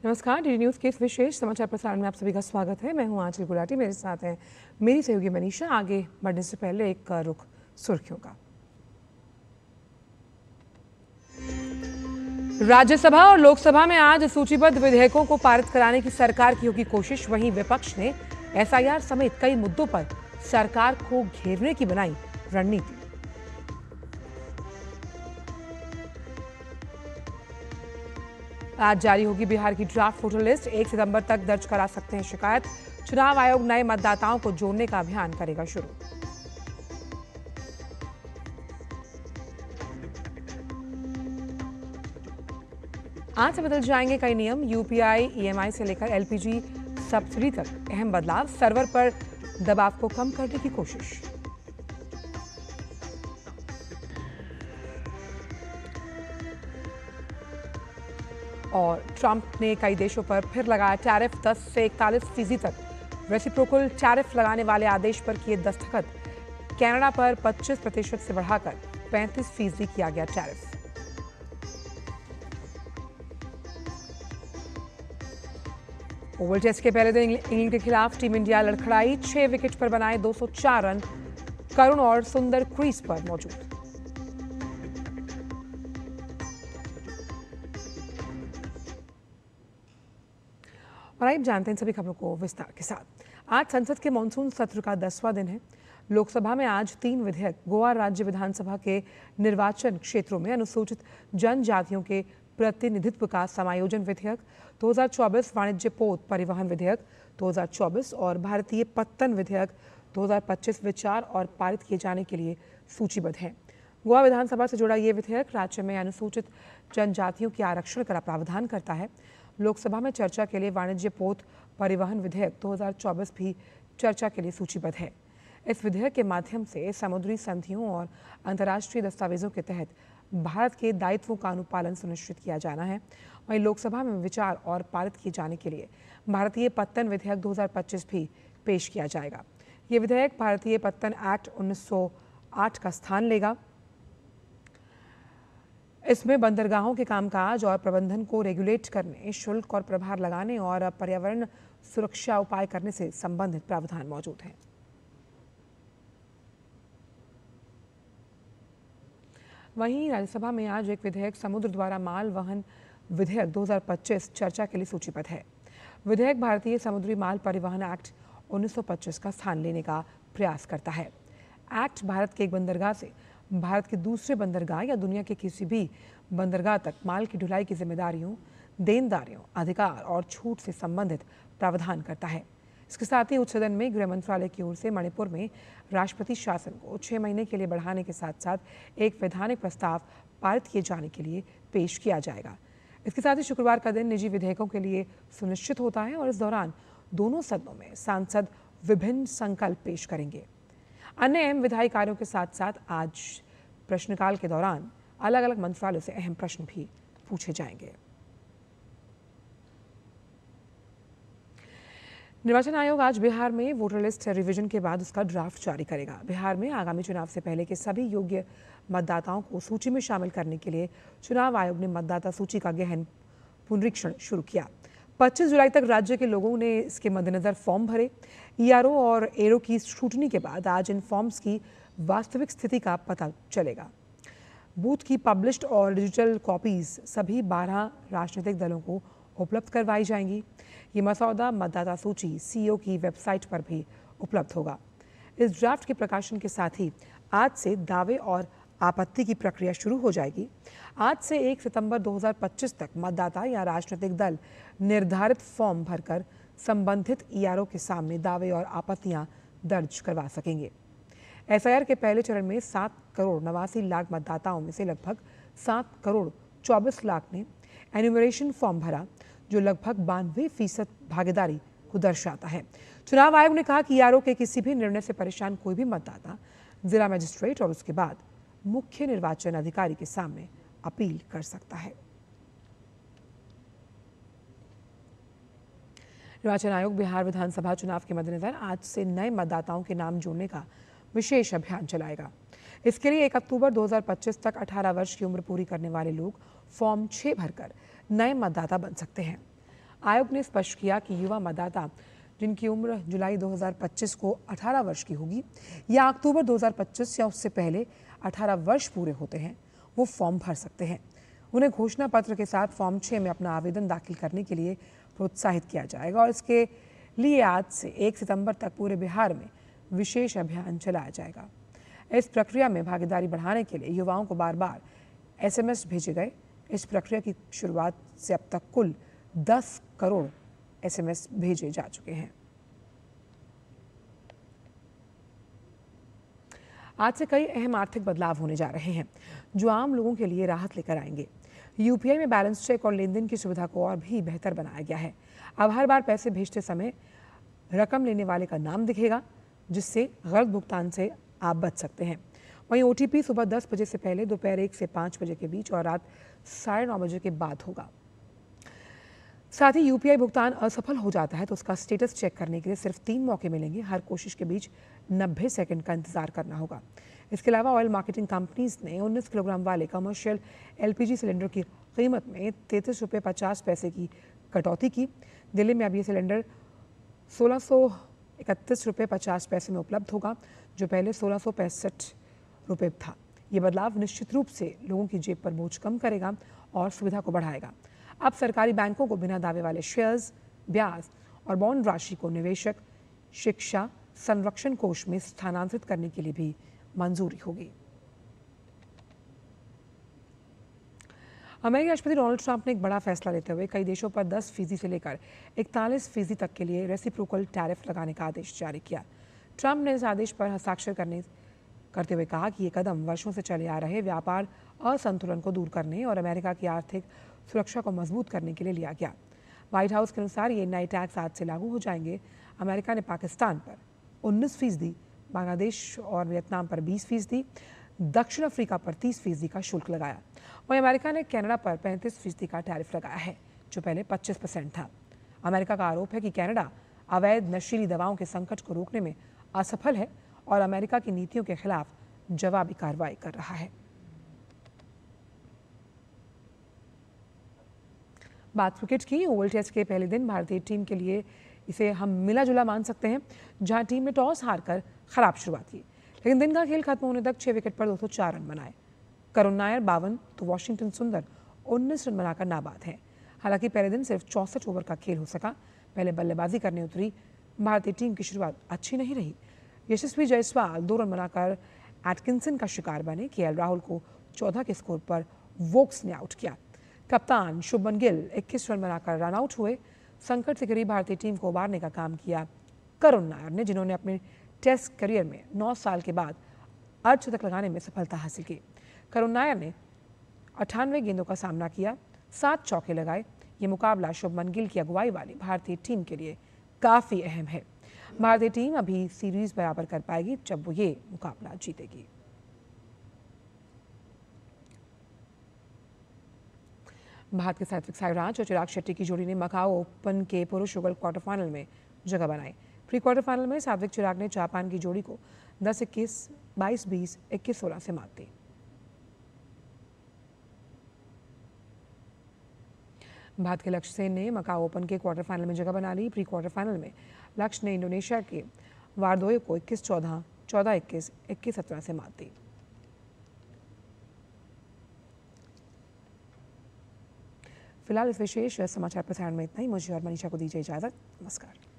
नमस्कार, DD news के इस विशेष समाचार प्रसारण में आप सभी का स्वागत है। मैं हूं आंचल गुलाटी, मेरे साथ हैं मेरी सहयोगी मनीषा। आगे बढ़ने से पहले एक रुख सुर्खियों का। राज्यसभा और लोकसभा में आज सूचीबद्ध विधेयकों को पारित कराने की सरकार की होगी कोशिश। वहीं विपक्ष ने एसआईआर समेत कई मुद्दों पर सरकार को घेरने की बनाई रणनीति। आज जारी होगी बिहार की ड्राफ्ट वोटर लिस्ट। 1 सितंबर तक दर्ज करा सकते हैं शिकायत। चुनाव आयोग नए मतदाताओं को जोड़ने का अभियान करेगा शुरू। आज से बदल जाएंगे कई नियम। यूपीआई, ईएमआई से लेकर एलपीजी सब्सिडी तक अहम बदलाव। सर्वर पर दबाव को कम करने की कोशिश। और ट्रंप ने कई देशों पर फिर लगाया टैरिफ। 10 से 41% तक रेसिप्रोकल टैरिफ लगाने वाले आदेश पर किए दस्तखत। कनाडा पर 25% से बढ़ाकर 35% किया गया टैरिफ। ओवल टेस्ट के पहले दिन इंग्लैंड के खिलाफ टीम इंडिया लड़खड़ाई। 6 विकेट पर बनाए 204 रन। करुण और सुंदर क्रीज पर मौजूद। और आइए जानते हैं सभी खबरों को विस्तार के साथ। आज संसद के मानसून सत्र का 10वां दिन है। लोकसभा में आज 3 विधेयक, गोवा राज्य विधानसभा के निर्वाचन क्षेत्रों में अनुसूचित जनजातियों के प्रतिनिधित्व का समायोजन विधेयक, 2024 वाणिज्य पोत परिवहन विधेयक 2024 और भारतीय पत्तन विधेयक 2025 विचार और पारित किए जाने के लिए सूचीबद्ध हैं। गोवा विधानसभा से जुड़ा ये विधेयक राज्य में अनुसूचित जनजातियों के आरक्षण का प्रावधान करता है। लोकसभा में चर्चा के लिए वाणिज्य पोत परिवहन विधेयक 2024 भी चर्चा के लिए सूचीबद्ध है। इस विधेयक के माध्यम से समुद्री संधियों और अंतर्राष्ट्रीय दस्तावेजों के तहत भारत के दायित्वों का अनुपालन सुनिश्चित किया जाना है। वहीं लोकसभा में विचार और पारित किए जाने के लिए भारतीय पत्तन विधेयक 2025 भी पेश किया जाएगा। ये विधेयक भारतीय पत्तन एक्ट 1908 का स्थान लेगा। इसमें बंदरगाहों के कामकाज और प्रबंधन को रेगुलेट करने, शुल्क और प्रभार लगाने और पर्यावरण सुरक्षा उपाय करने से संबंधित प्रावधान मौजूद हैं। वहीं राज्यसभा में आज एक विधेयक, समुद्र द्वारा माल वहन विधेयक 2025 चर्चा के लिए सूचीबद्ध है। विधेयक भारतीय समुद्री माल परिवहन एक्ट 1925 का स्थान लेने का प्रयास करता है। एक्ट भारत के एक बंदरगाह से भारत के दूसरे बंदरगाह या दुनिया के किसी भी बंदरगाह तक माल की ढुलाई की जिम्मेदारियों, देनदारियों, अधिकार और छूट से संबंधित प्रावधान करता है। इसके साथ ही उच्च सदन में गृह मंत्रालय की ओर से मणिपुर में राष्ट्रपति शासन को 6 महीने के लिए बढ़ाने के साथ साथ एक वैधानिक प्रस्ताव पारित किए जाने के लिए पेश किया जाएगा। इसके साथ ही शुक्रवार का दिन निजी विधेयकों के लिए सुनिश्चित होता है और इस दौरान दोनों सदनों में सांसद विभिन्न संकल्प पेश करेंगे। अन्य अहम विधायी कार्यों के साथ साथ आज प्रश्नकाल के दौरान अलग अलग मंत्रालयों से अहम प्रश्न भी पूछे जाएंगे। निर्वाचन आयोग आज बिहार में वोटर लिस्ट रिवीजन के बाद उसका ड्राफ्ट जारी करेगा। बिहार में आगामी चुनाव से पहले के सभी योग्य मतदाताओं को सूची में शामिल करने के लिए चुनाव आयोग ने मतदाता सूची का गहन पुनरीक्षण शुरू किया। 25 जुलाई तक राज्य के लोगों ने इसके मद्देनजर फॉर्म भरे। ईआरओ और एरो की स्क्रूटनी के बाद आज इन फॉर्म्स की वास्तविक स्थिति का पता चलेगा। बूथ की पब्लिश्ड और डिजिटल कॉपीज सभी 12 राजनीतिक दलों को उपलब्ध करवाई जाएंगी। ये मसौदा मतदाता सूची सीईओ की वेबसाइट पर भी उपलब्ध होगा। इस ड्राफ्ट के प्रकाशन के साथ ही आज से दावे और आपत्ति की प्रक्रिया शुरू हो जाएगी। आज से 1 सितंबर 2025 तक मतदाता या राजनीतिक दल निर्धारित फॉर्म भरकर संबंधित ईआरओ के सामने दावे और आपत्तियां दर्ज करवा सकेंगे। एसआईआर के पहले चरण में 7 करोड़ 89 लाख मतदाताओं में से लगभग 7 करोड़ 24 लाख ने एन्यूमरेशन फॉर्म भरा, जो लगभग 92% भागीदारी को दर्शाता है। चुनाव आयोग ने कहा कि ईआरओ के किसी भी निर्णय से परेशान कोई भी मतदाता जिला मजिस्ट्रेट और उसके बाद मुख्य निर्वाचन अधिकारी के सामने अपील कर सकता है। निर्वाचन आयोग बिहार विधानसभा चुनाव के मद्देनजर आज से नए मतदाताओं के नाम जोड़ने का विशेष अभियान चलाएगा। इसके लिए 1 अक्टूबर 2025 तक 18 वर्ष की उम्र पूरी करने वाले लोग फॉर्म 6 भरकर नए मतदाता बन सकते हैं। आयोग ने स्पष्ट किया कि युवा मतदाता जिनकी उम्र जुलाई 2025 को 18 वर्ष की होगी या अक्टूबर 2025 या उससे पहले 18 वर्ष पूरे होते हैं, वो फॉर्म भर सकते हैं। उन्हें घोषणा पत्र के साथ फॉर्म 6 में अपना आवेदन दाखिल करने के लिए प्रोत्साहित किया जाएगा और इसके लिए आज से 1 सितंबर तक पूरे बिहार में विशेष अभियान चलाया जाएगा। इस प्रक्रिया में भागीदारी बढ़ाने के लिए युवाओं को बार बार SMS भेजे गए। इस प्रक्रिया की शुरुआत से अब तक कुल 10 करोड़ SMS भेजे जा चुके हैं। आज से कई अहम आर्थिक बदलाव होने जा रहे हैं जो आम लोगों के लिए राहत लेकर आएंगे। UPI में बैलेंस चेक और लेन देन की सुविधा को और भी बेहतर बनाया गया है। अब हर बार पैसे भेजते समय रकम लेने वाले का नाम दिखेगा, जिससे गलत भुगतान से आप बच सकते हैं। वहीं OTP सुबह 10 बजे से पहले, दोपहर 1 से 5 बजे के बीच और रात 9:30 बजे के बाद होगा। साथ ही UPI भुगतान असफल हो जाता है तो उसका स्टेटस चेक करने के लिए सिर्फ 3 मौके मिलेंगे। हर कोशिश के बीच 90 सेकंड का इंतजार करना होगा। इसके अलावा ऑयल मार्केटिंग कंपनीज ने 19 किलोग्राम वाले कमर्शियल LPG सिलेंडर की कीमत में 33 रुपये 50 पैसे की कटौती की। दिल्ली में अब ये सिलेंडर 1631 रुपये 50 पैसे में उपलब्ध होगा, जो पहले 1665 रुपये था। ये बदलाव निश्चित रूप से लोगों की जेब पर बोझ कम करेगा और सुविधा को बढ़ाएगा। अब सरकारी बैंकों को बिना दावे वाले शेयर्स, ब्याज और बॉन्ड राशि को निवेशक शिक्षा संरक्षण कोष में स्थानांतरित करने के लिए भी मंजूरी होगी। अमेरिकी राष्ट्रपति डोनाल्ड ट्रंप ने एक बड़ा फैसला लेते हुए कई देशों पर 10% से लेकर 41% तक के लिए रेसिप्रोकल टैरिफ लगाने का आदेश जारी किया। ट्रंप ने इस आदेश पर हस्ताक्षर करते हुए कहा कि ये कदम वर्षों से चले आ रहे व्यापार असंतुलन को दूर करने और अमेरिका की आर्थिक सुरक्षा को मजबूत करने के लिए लिया गया। व्हाइट हाउस के अनुसार ये नए टैक्स आज से लागू हो जाएंगे। अमेरिका ने पाकिस्तान पर 19%, बांग्लादेश और वियतनाम पर 20%, दक्षिण अफ्रीका पर 30% का शुल्क लगाया। वहीं अमेरिका ने कनाडा पर 35% का टैरिफ लगाया है, जो पहले 25% था। अमेरिका का आरोप है कि कनाडा अवैध नशीली दवाओं के संकट को रोकने में असफल है और अमेरिका की नीतियों के खिलाफ जवाबी कार्रवाई कर रहा है। बात क्रिकेट की। ओवल टेस्ट के पहले दिन भारतीय टीम के लिए इसे हम मिला जुला मान सकते हैं, जहां टीम ने टॉस हारकर खराब शुरुआत की, लेकिन दिन का खेल खत्म होने तक 6 विकेट पर 204 रन बनाए। करुण नायर 52 तो वॉशिंगटन सुंदर 19 रन बनाकर नाबाद हैं। हालांकि पहले दिन सिर्फ 64 ओवर का खेल हो सका। पहले बल्लेबाजी करने उतरी भारतीय टीम की शुरुआत अच्छी नहीं रही। यशस्वी जायसवाल 2 रन बनाकर एटकिंसन का शिकार बने। KL राहुल को 14 के स्कोर पर वोक्स ने आउट किया। कप्तान शुभमन गिल 21 रन बनाकर रन आउट हुए। संकट से घिरी भारतीय टीम को उबारने का काम किया करुण नायर ने, जिन्होंने अपने टेस्ट करियर में 9 साल के बाद अर्धशतक लगाने में सफलता हासिल की। करुण नायर ने 98 गेंदों का सामना किया, 7 चौके लगाए। ये मुकाबला शुभमन गिल की अगुवाई वाली भारतीय टीम के लिए काफ़ी अहम है। भारतीय टीम अभी सीरीज बराबर कर पाएगी जब वो ये मुकाबला जीतेगी। भारत के सात्विक साईराज और चिराग शेट्टी की जोड़ी ने मकाओ ओपन के पुरुष युगल क्वार्टर फाइनल में जगह बनाई। प्री क्वार्टर फाइनल में सात्विक चिराग ने जापान की जोड़ी को 10-21, 22-20, 21-16 से मात दी। भारत के लक्ष्य सेन ने मकाओ ओपन के क्वार्टर फाइनल में जगह बना ली। प्री क्वार्टर फाइनल में लक्ष्य ने इंडोनेशिया के वारदोए को 21-14, 14-21, 21-17 से मात दी। फिलहाल इस विशेष समाचार प्रसारण में इतना ही। मुझे और मनीषा को दीजिए इजाजत। नमस्कार।